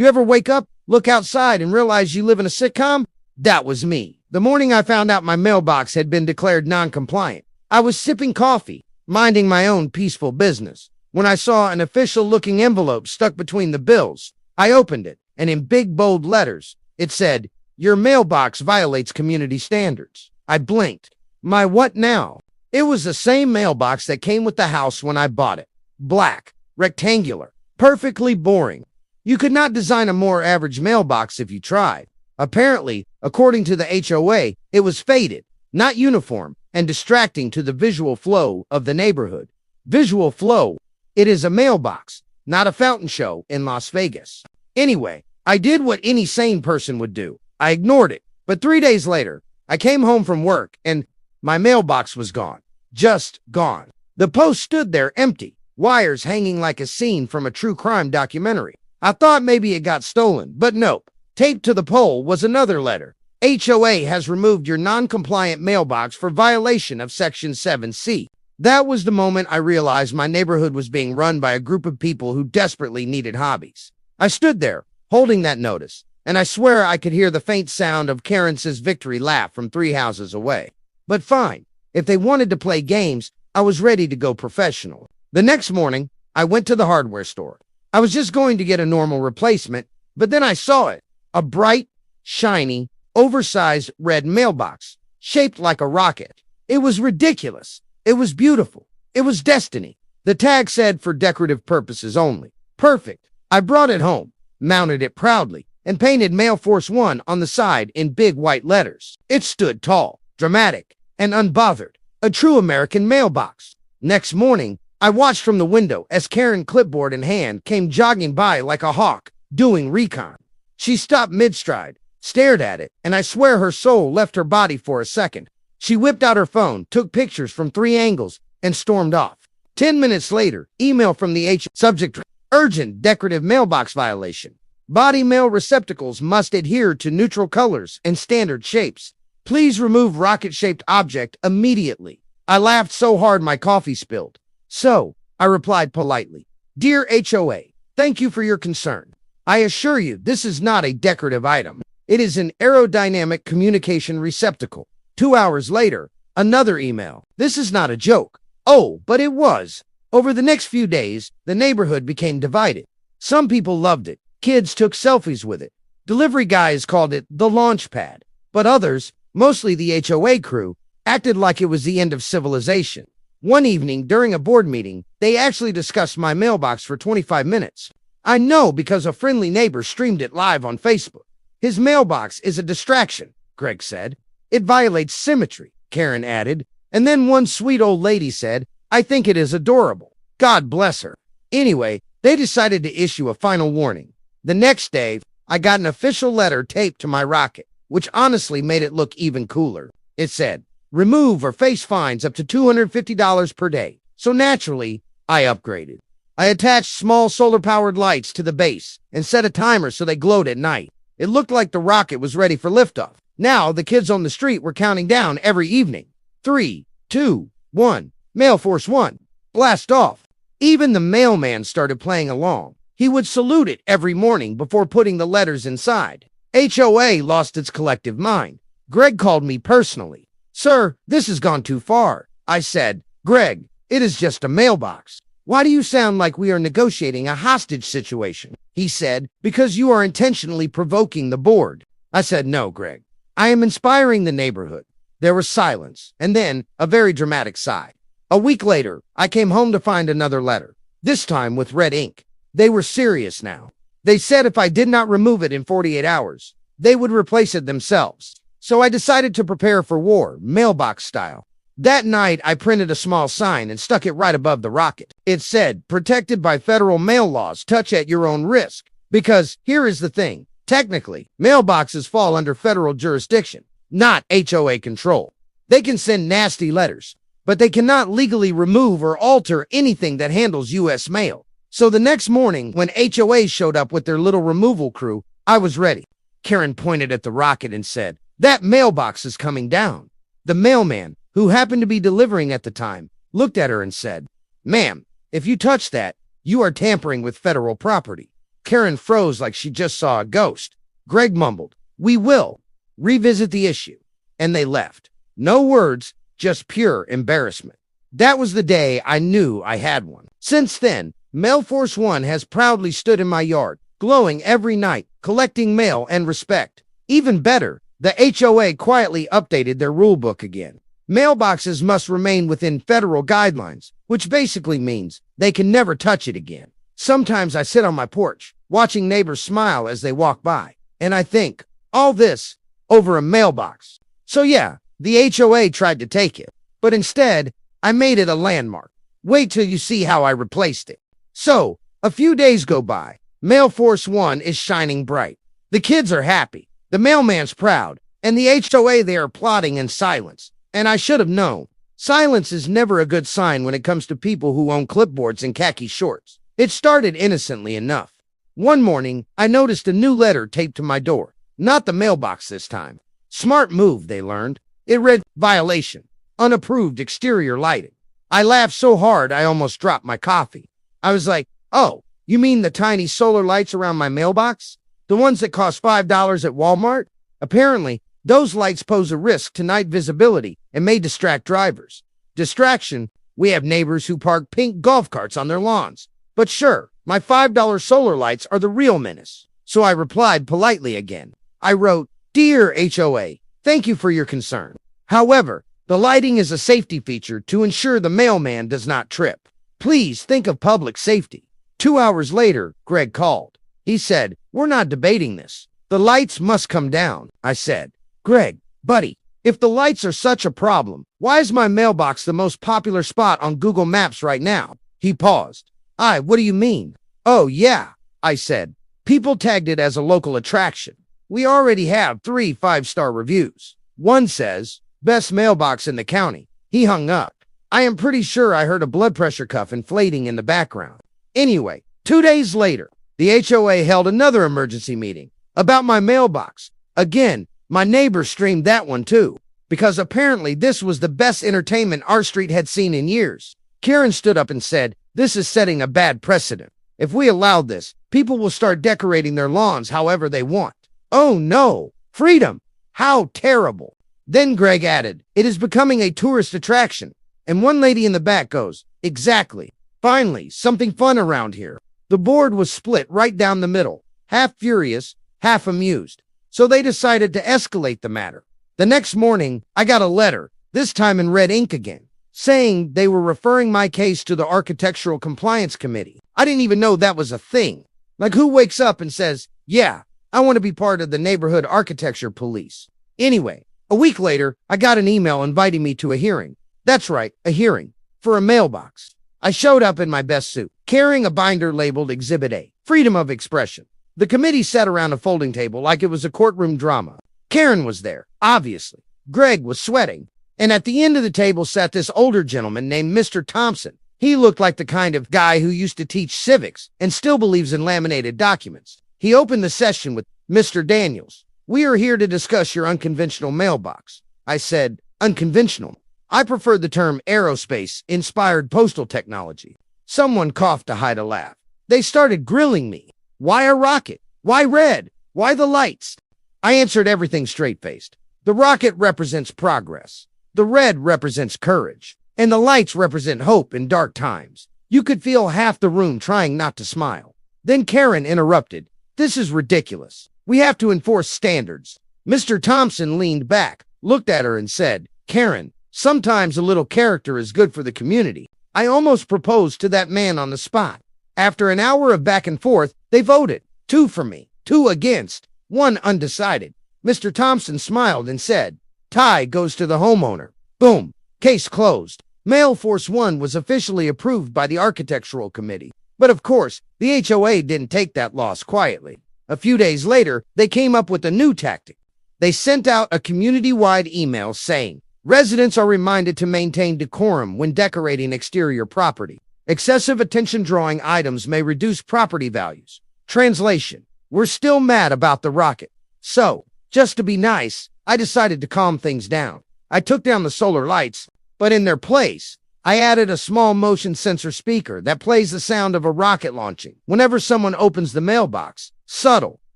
You ever wake up, look outside, and realize you live in a sitcom? That was me. The morning I found out my mailbox had been declared non-compliant, I was sipping coffee, minding my own peaceful business, when I saw an official-looking envelope stuck between the bills. I opened it, and in big, bold letters, it said, "Your mailbox violates community standards." I blinked. My what now? It was the same mailbox that came with the house when I bought it. Black, rectangular, perfectly boring. You could not design a more average mailbox if you tried. Apparently, according to the HOA, it was faded, not uniform, and distracting to the visual flow of the neighborhood. Visual flow. It is a mailbox, not a fountain show in Las Vegas. Anyway, I did what any sane person would do. I ignored it. But 3 days later, I came home from work and my mailbox was gone. Just gone. The post stood there empty, wires hanging like a scene from a true crime documentary. I thought maybe it got stolen, but nope. Taped to the pole was another letter. HOA has removed your non-compliant mailbox for violation of Section 7C. That was the moment I realized my neighborhood was being run by a group of people who desperately needed hobbies. I stood there, holding that notice, and I swear I could hear the faint sound of Karen's victory laugh from 3 houses away. But fine, if they wanted to play games, I was ready to go professional. The next morning, I went to the hardware store. I was just going to get a normal replacement, but then I saw it. A bright, shiny, oversized red mailbox, shaped like a rocket. It was ridiculous. It was beautiful. It was destiny. The tag said for decorative purposes only. Perfect. I brought it home, mounted it proudly, and painted Mail Force 1 on the side in big white letters. It stood tall, dramatic, and unbothered. A true American mailbox. Next morning, I watched from the window as Karen, clipboard in hand, came jogging by like a hawk, doing recon. She stopped mid-stride, stared at it, and I swear her soul left her body for a second. She whipped out her phone, took pictures from 3 angles, and stormed off. 10 minutes later, email from the subject, urgent decorative mailbox violation. Body mail receptacles must adhere to neutral colors and standard shapes. Please remove rocket-shaped object immediately. I laughed so hard my coffee spilled. So, I replied politely, "Dear HOA, thank you for your concern. I assure you this is not a decorative item. It is an aerodynamic communication receptacle." 2 hours later, another email. "This is not a joke." Oh, but it was. Over the next few days, the neighborhood became divided. Some people loved it. Kids took selfies with it. Delivery guys called it the launch pad. But others, mostly the HOA crew, acted like it was the end of civilization. One evening, during a board meeting, they actually discussed my mailbox for 25 minutes. I know because a friendly neighbor streamed it live on Facebook. "His mailbox is a distraction," Greg said. "It violates symmetry," Karen added. And then one sweet old lady said, "I think it is adorable." God bless her. Anyway, they decided to issue a final warning. The next day, I got an official letter taped to my rocket, which honestly made it look even cooler. It said, "Remove or face fines up to $250 per day." So naturally, I upgraded. I attached small solar-powered lights to the base and set a timer so they glowed at night. It looked like the rocket was ready for liftoff. Now, the kids on the street were counting down every evening. 3, 2, 1, Mail Force 1, blast off. Even the mailman started playing along. He would salute it every morning before putting the letters inside. HOA lost its collective mind. Greg called me personally. "Sir, this has gone too far." I said, "Greg, it is just a mailbox. Why do you sound like we are negotiating a hostage situation?" He said, "Because you are intentionally provoking the board." I said, "No, Greg. I am inspiring the neighborhood." There was silence, and then a very dramatic sigh. A week later, I came home to find another letter, this time with red ink. They were serious now. They said if I did not remove it in 48 hours, they would replace it themselves. So I decided to prepare for war, mailbox style. That night, I printed a small sign and stuck it right above the rocket. It said, "Protected by federal mail laws, touch at your own risk." Because here is the thing. Technically, mailboxes fall under federal jurisdiction, not HOA control. They can send nasty letters, but they cannot legally remove or alter anything that handles U.S. mail. So the next morning, when HOA showed up with their little removal crew, I was ready. Karen pointed at the rocket and said, "That mailbox is coming down." The mailman, who happened to be delivering at the time, looked at her and said, "Ma'am, if you touch that, you are tampering with federal property." Karen froze like she just saw a ghost. Greg mumbled, "We will revisit the issue." And they left. No words, just pure embarrassment. That was the day I knew I had one. Since then, Mail Force One has proudly stood in my yard, glowing every night, collecting mail and respect. Even better, the HOA quietly updated their rulebook again. Mailboxes must remain within federal guidelines, which basically means they can never touch it again. Sometimes I sit on my porch, watching neighbors smile as they walk by, and I think, all this over a mailbox. So yeah, the HOA tried to take it, but instead, I made it a landmark. Wait till you see how I replaced it. So, a few days go by. Mail Force One is shining bright. The kids are happy. The mailman's proud. And the HOA, they are plotting in silence. And I should have known. Silence is never a good sign when it comes to people who own clipboards and khaki shorts. It started innocently enough. One morning, I noticed a new letter taped to my door. Not the mailbox this time. Smart move, they learned. It read, "Violation. Unapproved exterior lighting." I laughed so hard I almost dropped my coffee. I was like, "Oh, you mean the tiny solar lights around my mailbox? The ones that cost $5 at Walmart?" Apparently, those lights pose a risk to night visibility and may distract drivers. Distraction? We have neighbors who park pink golf carts on their lawns. But sure, my $5 solar lights are the real menace. So I replied politely again. I wrote, "Dear HOA, thank you for your concern. However, the lighting is a safety feature to ensure the mailman does not trip. Please think of public safety." 2 hours later, Greg called. He said, "We're not debating this. The lights must come down." I said, "Greg, buddy, if the lights are such a problem, why is my mailbox the most popular spot on Google Maps right now?" He paused. What do you mean?" "Oh, yeah," I said. "People tagged it as a local attraction. We already have 3 5-star reviews. One says, 'Best mailbox in the county.'" He hung up. I am pretty sure I heard a blood pressure cuff inflating in the background. Anyway, 2 days later, the HOA held another emergency meeting about my mailbox. Again, my neighbor streamed that one too, because apparently this was the best entertainment our street had seen in years. Karen stood up and said, "This is setting a bad precedent. If we allow this, people will start decorating their lawns however they want." Oh no, freedom! How terrible. Then Greg added, "It is becoming a tourist attraction." And one lady in the back goes, "Exactly. Finally, something fun around here." The board was split right down the middle, half furious, half amused. So they decided to escalate the matter. The next morning, I got a letter, this time in red ink again, saying they were referring my case to the Architectural Compliance Committee. I didn't even know that was a thing. Like, who wakes up and says, "Yeah, I want to be part of the neighborhood architecture police"? Anyway, a week later, I got an email inviting me to a hearing. That's right, a hearing. For a mailbox. I showed up in my best suit, carrying a binder labeled Exhibit A, Freedom of Expression. The committee sat around a folding table like it was a courtroom drama. Karen was there, obviously. Greg was sweating. And at the end of the table sat this older gentleman named Mr. Thompson. He looked like the kind of guy who used to teach civics and still believes in laminated documents. He opened the session with, "Mr. Daniels, we are here to discuss your unconventional mailbox." I said, "Unconventional? I prefer the term aerospace-inspired postal technology." Someone coughed to hide a laugh. They started grilling me. Why a rocket? Why red? Why the lights? I answered everything straight-faced. The rocket represents progress. The red represents courage. And the lights represent hope in dark times. You could feel half the room trying not to smile. Then Karen interrupted. "This is ridiculous. We have to enforce standards." Mr. Thompson leaned back, looked at her and said, "Karen, sometimes a little character is good for the community." I almost proposed to that man on the spot. After an hour of back and forth, they voted. 2 for me, 2 against, 1 undecided. Mr. Thompson smiled and said, "Tie goes to the homeowner." Boom. Case closed. Mail Force One was officially approved by the Architectural Committee. But of course, the HOA didn't take that loss quietly. A few days later, they came up with a new tactic. They sent out a community-wide email saying, "Residents are reminded to maintain decorum when decorating exterior property. Excessive attention drawing items may reduce property values." Translation: we're still mad about the rocket. So, just to be nice, I decided to calm things down. I took down the solar lights, but in their place, I added a small motion sensor speaker that plays the sound of a rocket launching whenever someone opens the mailbox. Subtle,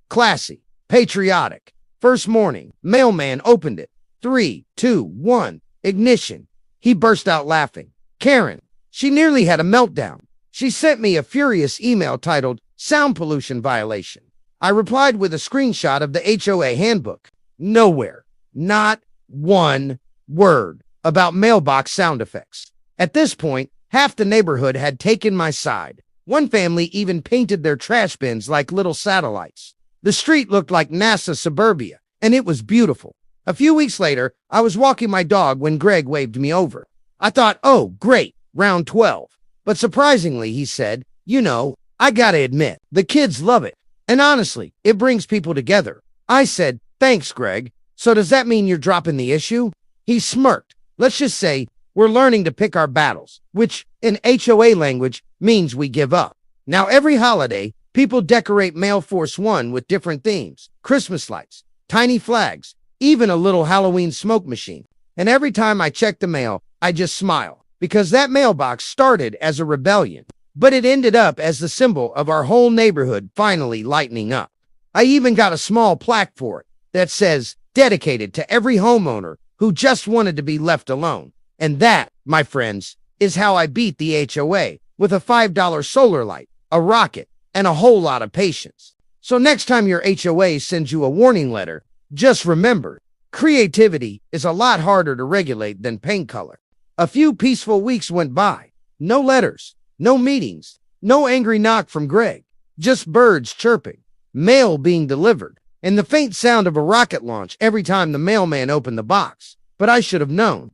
classy, patriotic. First morning, mailman opened it. 3, 2, 1, ignition. He burst out laughing. Karen, she nearly had a meltdown. She sent me a furious email titled Sound Pollution Violation. I replied with a screenshot of the HOA handbook. Nowhere, not one word about mailbox sound effects. At this point, half the neighborhood had taken my side. One family even painted their trash bins like little satellites. The street looked like NASA suburbia, and it was beautiful. A few weeks later, I was walking my dog when Greg waved me over. I thought, oh, great, round 12. But surprisingly, he said, you know, I gotta admit, the kids love it. And honestly, it brings people together. I said, thanks, Greg. So does that mean you're dropping the issue? He smirked. Let's just say we're learning to pick our battles, which in HOA language means we give up. Now, every holiday, people decorate Mail Force One with different themes, Christmas lights, tiny flags, even a little Halloween smoke machine. And every time I check the mail, I just smile because that mailbox started as a rebellion, but it ended up as the symbol of our whole neighborhood finally lightening up. I even got a small plaque for it that says, dedicated to every homeowner who just wanted to be left alone. And that, my friends, is how I beat the HOA with a $5 solar light, a rocket, and a whole lot of patience. So next time your HOA sends you a warning letter, just remember, creativity is a lot harder to regulate than paint color. A few peaceful weeks went by. No letters, no meetings, no angry knock from Greg, just birds chirping, mail being delivered, and the faint sound of a rocket launch every time the mailman opened the box. But I should have known.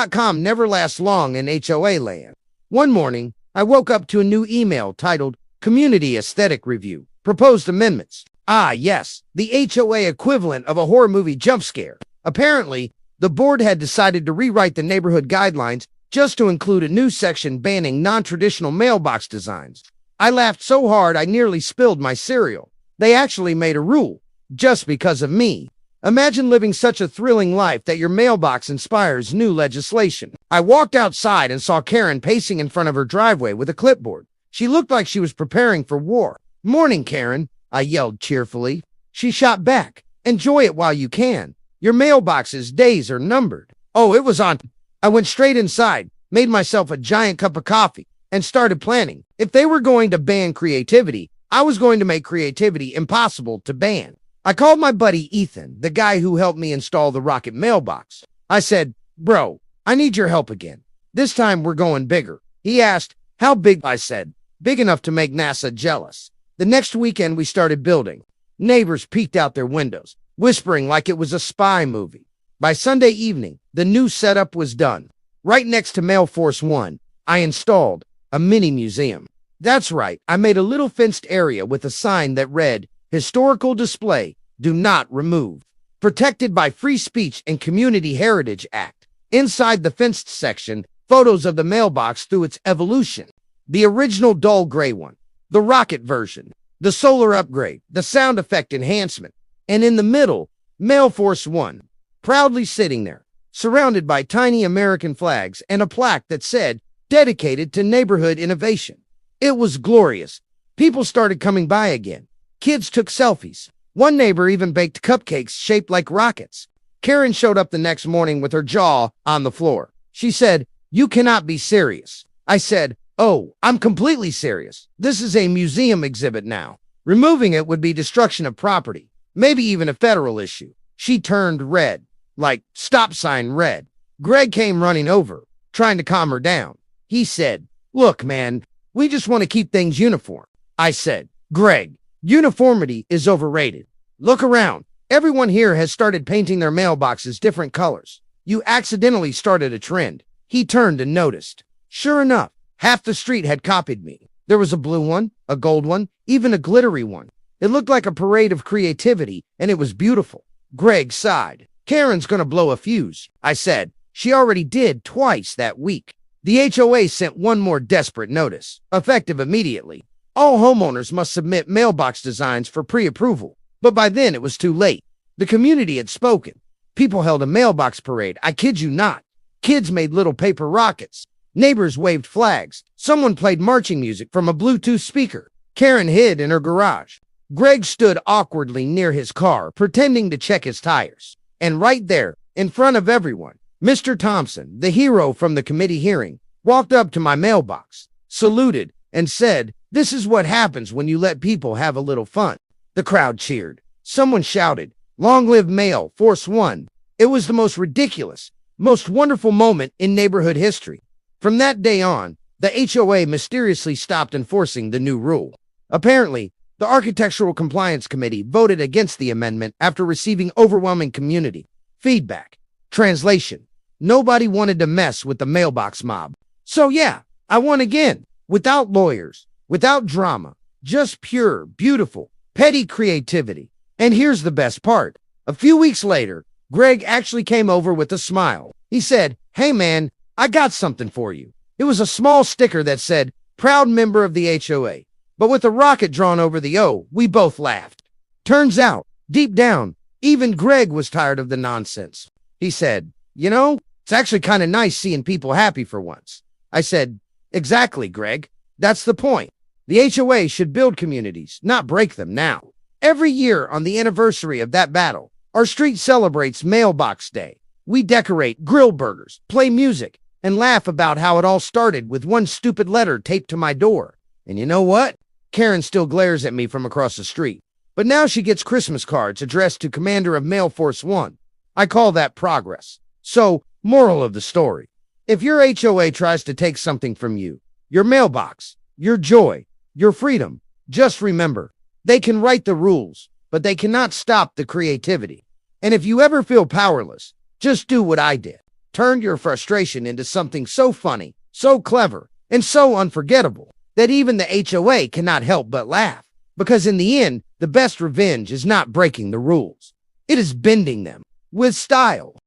.com never lasts long in HOA land. One morning, I woke up to a new email titled Community Aesthetic Review, Proposed Amendments. Ah, yes, the HOA equivalent of a horror movie jump scare. Apparently, the board had decided to rewrite the neighborhood guidelines just to include a new section banning non-traditional mailbox designs. I laughed so hard I nearly spilled my cereal. They actually made a rule, just because of me. Imagine living such a thrilling life that your mailbox inspires new legislation. I walked outside and saw Karen pacing in front of her driveway with a clipboard. She looked like she was preparing for war. Morning, Karen, I yelled cheerfully. She shot back. Enjoy it while you can. Your mailbox's days are numbered. Oh, it was on. I went straight inside, made myself a giant cup of coffee, and started planning. If they were going to ban creativity, I was going to make creativity impossible to ban. I called my buddy Ethan, the guy who helped me install the rocket mailbox. I said, bro, I need your help again. This time we're going bigger. He asked, how big? I said, big enough to make NASA jealous. The next weekend we started building. Neighbors peeked out their windows, whispering like it was a spy movie. By Sunday evening, the new setup was done. Right next to Mail Force One, I installed a mini museum. That's right, I made a little fenced area with a sign that read, Historical Display, Do Not Remove. Protected by Free Speech and Community Heritage Act. Inside the fenced section, photos of the mailbox through its evolution. The original dull gray one, the rocket version, the solar upgrade, the sound effect enhancement, and in the middle, Mail Force One, proudly sitting there, surrounded by tiny American flags and a plaque that said, dedicated to neighborhood innovation. It was glorious. People started coming by again. Kids took selfies. One neighbor even baked cupcakes shaped like rockets. Karen showed up the next morning with her jaw on the floor. She said, you cannot be serious. I said, oh, I'm completely serious. This is a museum exhibit now. Removing it would be destruction of property, maybe even a federal issue. She turned red, like stop sign red. Greg came running over, trying to calm her down. He said, look, man, we just want to keep things uniform. I said, Greg, uniformity is overrated. Look around. Everyone here has started painting their mailboxes different colors. You accidentally started a trend. He turned and noticed. Sure enough, half the street had copied me. There was a blue one, a gold one, even a glittery one. It looked like a parade of creativity, and it was beautiful. Greg sighed. Karen's gonna blow a fuse, I said. She already did twice that week. The HOA sent one more desperate notice, effective immediately. All homeowners must submit mailbox designs for pre-approval, but by then it was too late. The community had spoken. People held a mailbox parade, I kid you not. Kids made little paper rockets. Neighbors waved flags. Someone played marching music from a Bluetooth speaker. Karen hid in her garage. Greg stood awkwardly near his car, pretending to check his tires. And right there, in front of everyone, Mr. Thompson, the hero from the committee hearing, walked up to my mailbox, saluted, and said, "This is what happens when you let people have a little fun." The crowd cheered. Someone shouted, "Long live Mail Force One." It was the most ridiculous, most wonderful moment in neighborhood history. From that day on, the HOA mysteriously stopped enforcing the new rule. Apparently, the Architectural Compliance Committee voted against the amendment after receiving overwhelming community feedback. Translation: nobody wanted to mess with the mailbox mob. So yeah, I won again, without lawyers, without drama, just pure, beautiful, petty creativity. And here's the best part. A few weeks later, Greg actually came over with a smile. He said, "Hey man, I got something for you." It was a small sticker that said, "Proud member of the HOA." But with a rocket drawn over the O, we both laughed. Turns out, deep down, even Greg was tired of the nonsense. He said, "It's actually kind of nice seeing people happy for once." I said, "Exactly, Greg. That's the point. The HOA should build communities, not break them now." Every year on the anniversary of that battle, our street celebrates Mailbox Day. We decorate, grill burgers, play music, and laugh about how it all started with one stupid letter taped to my door. And you know what? Karen still glares at me from across the street. But now she gets Christmas cards addressed to Commander of Mail Force One. I call that progress. So, moral of the story. If your HOA tries to take something from you, your mailbox, your joy, your freedom, just remember, they can write the rules, but they cannot stop the creativity. And if you ever feel powerless, just do what I did. Turn your frustration into something so funny, so clever, and so unforgettable that even the HOA cannot help but laugh. Because in the end, the best revenge is not breaking the rules. It is bending them with style.